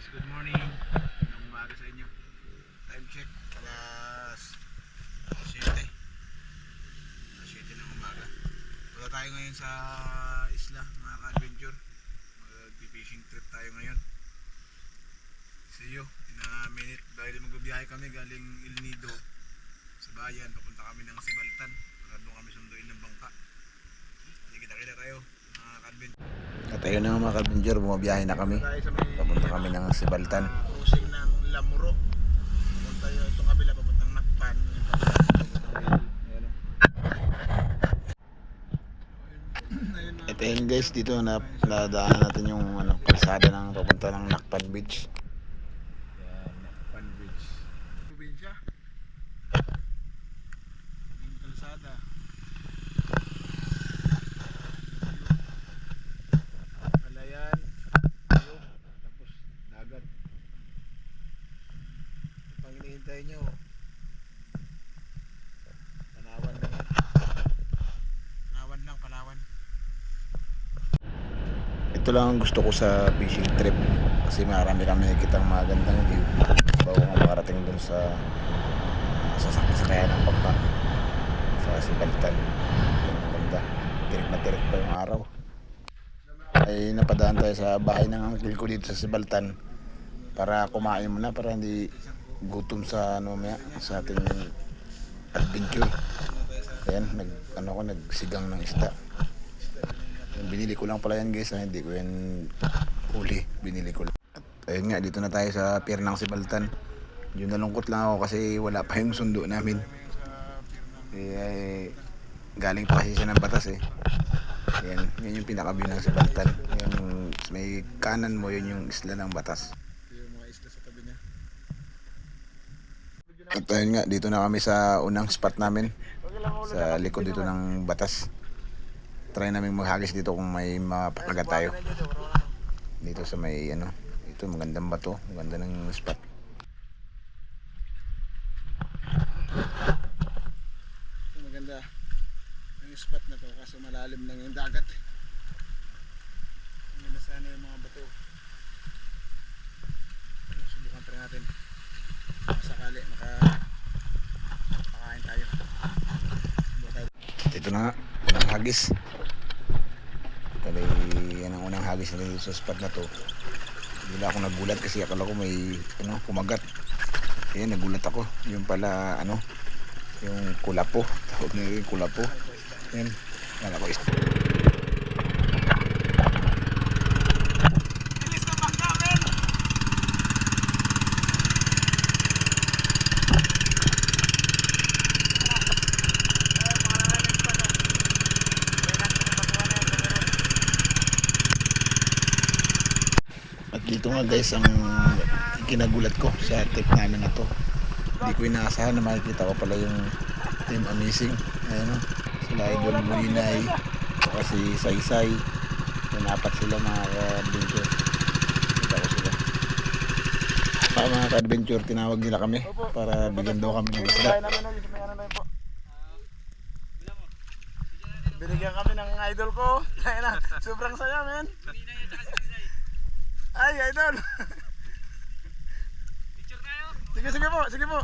guys, good morning. Magandang umaga sa inyo. Time check, alas 7. Alas 7 ng umaga. Wala tayo ngayon sa isla, mga ka-adventure. Mag-fishing trip tayo ngayon. See you in a minute. Dahil magbabiyahe kami galing El Nido sa bayan. Papunta kami ng Sibaltan para doon kami sunduin ng bangka. Hindi kita-kita tayo, mga ka-adventure. At ayun na mga ka-adventure, bumabiyahe na kami. Papunta kami ng Sibaltan. Cruising ng Lamuro. Papunta yun itong kabila, papuntang Nakpan. At ayun guys, dito na nadaanan natin yung kalsada ng papunta ng Nakpan Beach. Yan, Nakpan Beach. Probinsya. Yung kalsada. Palayan. Yung, tapos dagat. Pang hinihintay nyo. Palawan lang yan. Palawan lang, Palawan. Ito lang ang gusto ko sa fishing trip. Kasi marami kami nakikitang magandang view bago nga makarating dun sa sasakyan ng bangka sa Sibaltan. Yung maganda. Tirik na tirik pa yung araw. Ay napadaan tayo sa bahay ng uncle ko dito sa Sibaltan para kumain muna para hindi gutom sa sa ating adventure. Ayan, nagsigang ng isda. Binili ko lang pala yan guys, hindi ko yan huli, binili ko lang. At ayun nga, dito na tayo sa pier ng Sibaltan. Yun, nalungkot lang ako kasi wala pa yung sundo namin. Galing pa kasi siya ng batas eh. Yan yung pinaka-view ng Sibaltan. Yan yung may kanan mo, yun yung isla ng batas. Yung mga isla sa tabi niya. At ayun nga, dito na kami sa unang spot namin. Sa likod dito ng batas. Try namin maghagis dito kung may mapakagat tayo. Dito sa may ito magandang bato, maganda ng spot. Maganda yung spot na to kasi malalim lang yung dagat. Maganda sana yung mga bato. Subukan pa rin natin. Sakali makakain tayo. Ito na nga, unang hagis. Talay, yan ang unang hagis na dito sa spot na to. Bigla ako nagulat kasi akala ko may kumagat. Ayan, nagulat ako. Yung pala yung kulapo. Tawag nila yung kulapo. Ayan, akala ko dito nga guys ang kinagulat ko sa trip namin na to. Hindi ko inaasahan na makikita ko pala yung Team Amazing. Ayan sila Idol Bulinay kasi Saysay. Yung apat sila mga ka-adventure. Kita ko sila. Mga ka-adventure, tinawag nila kami para bigyan daw kami ng isda. Binigyan kami ng idol ko. Sobrang saya men. Ay, idol! Picture tayo! Sige po!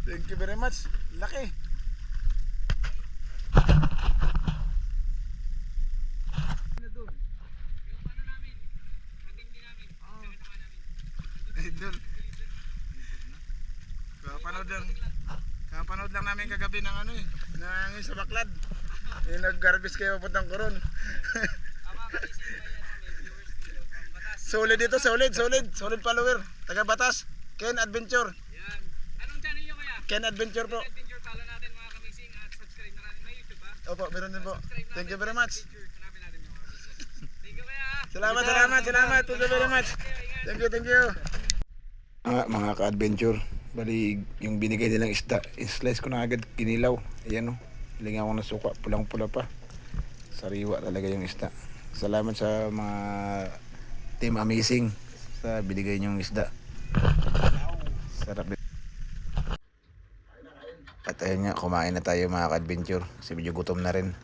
Thank you very much. Laki! Idol! Kapanood lang namin kagabi ng ng sa Baklad. Yung nag-garbis kayo papuntang Coron. Solid dito, solid follower. Taga Batas, Ken Adventure. Yan. Anong channel niyo kaya? Ken Adventure po. Ken Adventure, follow natin mga kamising at subscribe na natin. May YouTube ba? Opo, meron din po. Thank you very much. Hanapin natin mga kamising. Thank you kaya. Salamat. Thank you very much. Thank you. Mga ka-adventure, bali yung binigay nilang isda, slice ko na agad, kinilaw. Ayan hilingan ko na suka, pulang-pula pa. Sariwa talaga yung isda. Salamat sa mga Team Amazing sa binigay niyong isda. Sarap din. At ayun nga, kumain na tayo mga ka-adventure kasi medyo gutom na rin.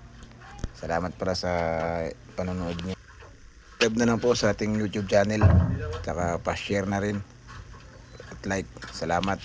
Salamat para sa panonood niyo. Subscribe na lang po sa ating YouTube channel. Tsaka pa-share na rin. At like. Salamat.